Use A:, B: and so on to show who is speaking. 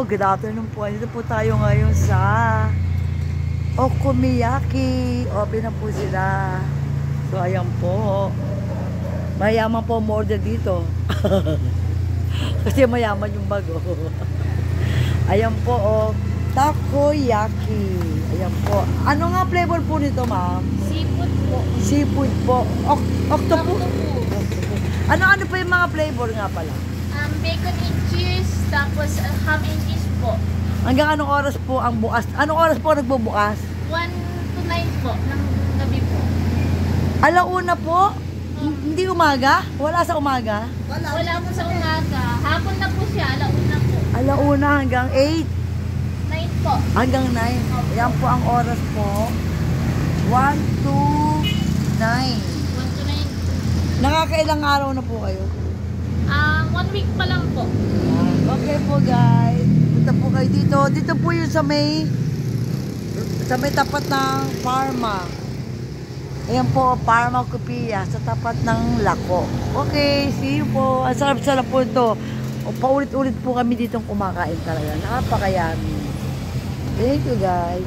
A: good afternoon po. Dito po tayo ngayon sa Okonomiyaki. Open na po sila. So, ayan po. Mayaman po order dito. Kasi mayaman yung bago. Ayan po, oh. Takoyaki. Ayan po. Ano nga flavor po nito, ma'am?
B: Seafood po.
A: Seafood po. Octopus. Ano po yung mga flavor nga pala?
B: Bacon and cheese, tapos ham and cheese po.
A: Hanggang anong oras po ang bukas? Anong oras po nagbubukas?
B: 1 to 9 po ng gabi po.
A: Alauna po? Hindi umaga? Wala sa umaga?
B: Wala po sa umaga. Hapon na po siya, alauna po.
A: Alauna hanggang 8?
B: 9 po.
A: Hanggang 9. Yan po ang oras po. 1 to 9.
B: 1 to 9.
A: Nakakailang araw na po kayo?
B: 1 week pa lang po.
A: Okay po guys. Punta po kayo dito. Dito po yung sa may tapat ng Pharma. Ayan po, Pharma Kupia sa tapat ng Lako. Okay, see you po. Ang sarap-sarap po ito. Paulit-ulit po kami dito kumakain talaga. Napakayami. Thank you guys.